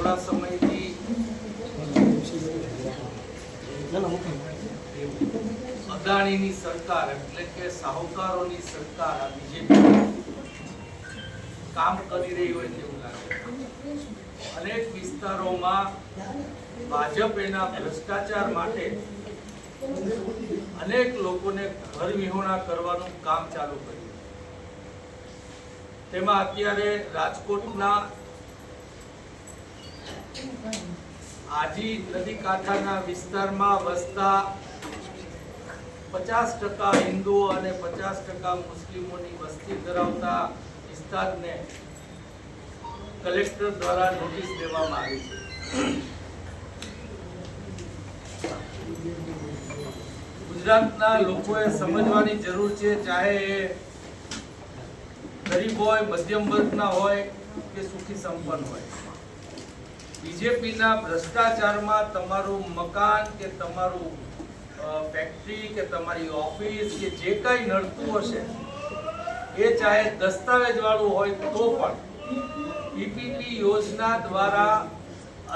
થોડા સમયથી અદાણીની સરકાર એટલે કે સાહુકારોની સરકાર આ બીજેપી કામ કરી રહી હોય તેવું લાગે. અનેક વિસ્તારોમાં ભાજપ એના ભ્રષ્ટાચાર માટે અનેક લોકોને ઘર વિહોણા કરવાનું કામ ચાલુ કર્યું. તેમાં અત્યારે રાજકોટના આજી નદી કાંઠાના વિસ્તારમાં વસતા 50% હિન્દુઓ અને 50% મુસ્લિમોની વસ્તી ધરાવતા વિસ્તારને કલેક્ટર દ્વારા નોટિસ દેવામાં આવી છે. ગુજરાતના લોકોએ સમજવાની જરૂર છે, ચાહે એ ગરીબ હોય, મધ્યમ વર્ગના હોય કે સુખી સંપન્ન હોય. બીજેપીના ભ્રષ્ટાચારમાં તમારું મકાન કે તમારું ફેક્ટરી કે તમારી ઓફિસ કે જે કંઈ નડતું હશે એ ચાહે દસ્તાવેજ વાળું હોય તો પણ પીપીપી યોજના દ્વારા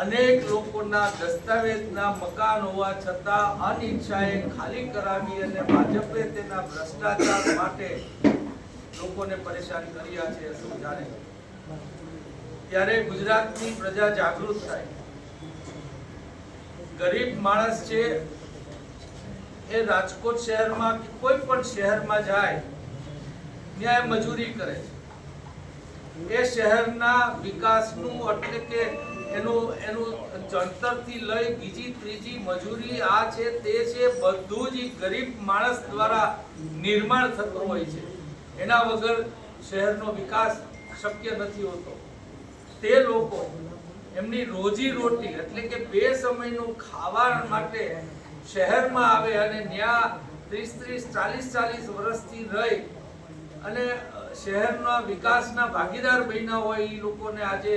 અનેક લોકોના દસ્તાવેજના મકાન હોવા છતાં અનિચ્છાએ ખાલી કરાવી અને ભાજપે તેના ભ્રષ્ટાચાર માટે લોકોને પરેશાન કર્યા છે શું જાણે. ત્યારે ગુજરાતની પ્રજા જાગૃત થાય. ગરીબ માણસ છે એ રાજકોટ શહેરમાં કે કોઈ પણ શહેરમાં જાય ત્યાં મજૂરી કરે છે. એ શહેરના વિકાસનું એટલે કે એનું જંતરથી લઈ બીજી ત્રીજી મજૂરી આ છે તે છે બધું જ ગરીબ માણસ દ્વારા નિર્માણ થતું હોય છે. એના વગર શહેરનો વિકાસ શક્ય નથી હોતો. તે લોકો એમની રોજી રોટી એટલે કે બે સમયનું ખાવા માટે શહેરમાં આવે અને ત્યાં 30-40 વર્ષથી રહી અને શહેરના વિકાસના ભાગીદાર બન્યા હોય એ લોકોને આજે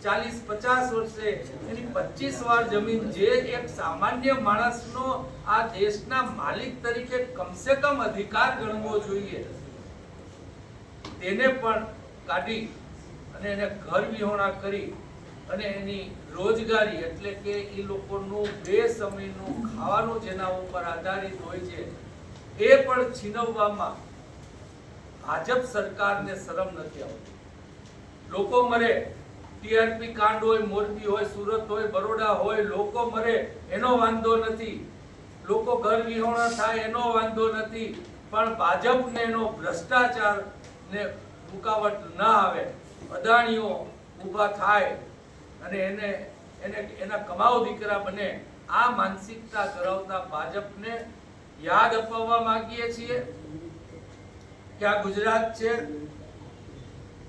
40-50 વર્ષે એની 25 વાર જમીન જે એક સામાન્ય માણસનો આ દેશના માલિક તરીકે કમસે કમ અધિકાર ગણવો જોઈએ તેને પણ કાઢી અને એને ઘર વિહોણા કરી અને એની રોજગારી એટલે કે એ લોકોનું બે સમયનું ખાવાનું જેના ઉપર આધારિત હોય છે એ પણ છીનવવામાં ભાજપ સરકારને શરમ નથી આવતી. લોકો મરે, ટીઆરપી કાંડ હોય, મોરબી હોય, સુરત હોય, બરોડા હોય, લોકો મરે એનો વાંધો નથી, લોકો ઘર વિહોણા થાય એનો વાંધો નથી, પણ ભાજપને એનો ભ્રષ્ટાચારને રૂકાવટ ન આવે, અદાણીઓ ઊભા થાય અને એના કમાઓ દીકરા બને આ માનસિકતા ધરાવતા ભાજપને યાદ અપાવવા માંગીએ છીએ કે આ ગુજરાત છે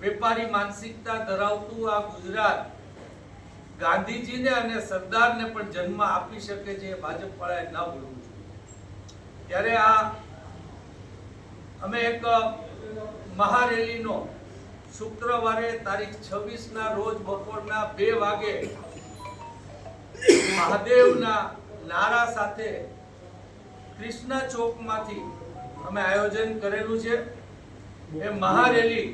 વેપારી માનસિકતા ધરાવતું આ ગુજરાત ગાંધીજીને અને સરદારને પણ જન્મ આપી શકે છે. ભાજપ વાળાએ ન ભૂલવું જોઈએ. ત્યારે અમે એક મહારેલીનો શુક્રવારે તારીખ 26 ના રોજ બપોરના 2 વાગે મહાદેવના નારા સાથે કૃષ્ણ ચોકમાંથી અમે આયોજન કરેલું છે. એ મહારેલી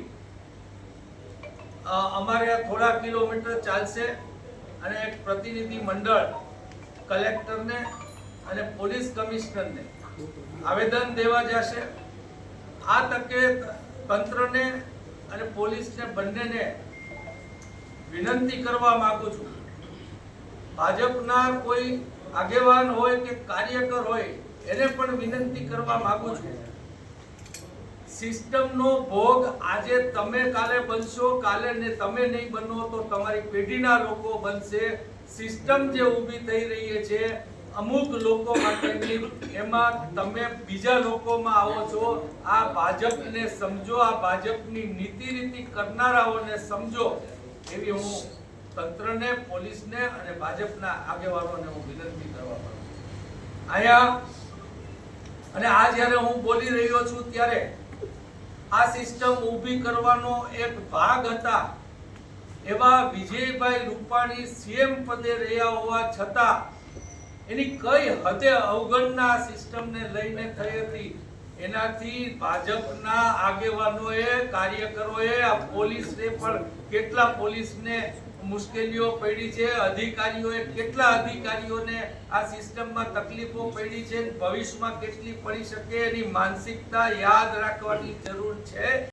અમારે થોડા કિલોમીટર ચાલશે અને એક પ્રતિનિધિ મંડળ કલેક્ટરને અને પોલીસ કમિશનરને આવેદન દેવા જશે. આ તકે તંત્રને અને પોલીસને બંનેને વિનંતી કરવા માંગુ છું, ભાજપના કોઈ આગેવાન હોય કે કાર્યકર હોય એને પણ વિનંતી કરવા માંગુ છું, સિસ્ટમનો ભોગ આજે તમે કાલે બનશો, કાલે ને તમે નહીં બનો તો તમારી પેઢીના લોકો બનશે. સિસ્ટમ જે ઊભી થઈ રહી છે અમુક લોકો માટેની, એમાં તમે બીજા લોકોમાં આવો છો. આ ભાજપને સમજો, આ ભાજપની નીતિ રીતિ કરનારાઓને સમજો એવી હું તંત્રને, પોલીસને અને ભાજપના આગેવાનોને હું વિનંતી કરવા માંગુ છું. અહીંયા અને આ જ્યારે હું બોલી રહ્યો છું ત્યારે આ સિસ્ટમ ઊભી કરવાનો એક ભાગ હતા એવા વિજયભાઈ રૂપાણી સીએમ પદે રહ્યા હોવા છતાં એની કઈ હદે અવગણના સિસ્ટમને લઈને થઈ હતી એનાથી ભાજપના આગેવાનોએ, કાર્યકરોએ, આ પોલીસને પણ કેટલા પોલીસને મુશ્કેલીઓ પડી છે, અધિકારીઓએ કેટલા અધિકારીઓને આ સિસ્ટમમાં તકલીફો પડી છે, ભવિષ્યમાં કેટલી પડી શકે એની માનસિકતા યાદ રાખવાની જરૂર છે.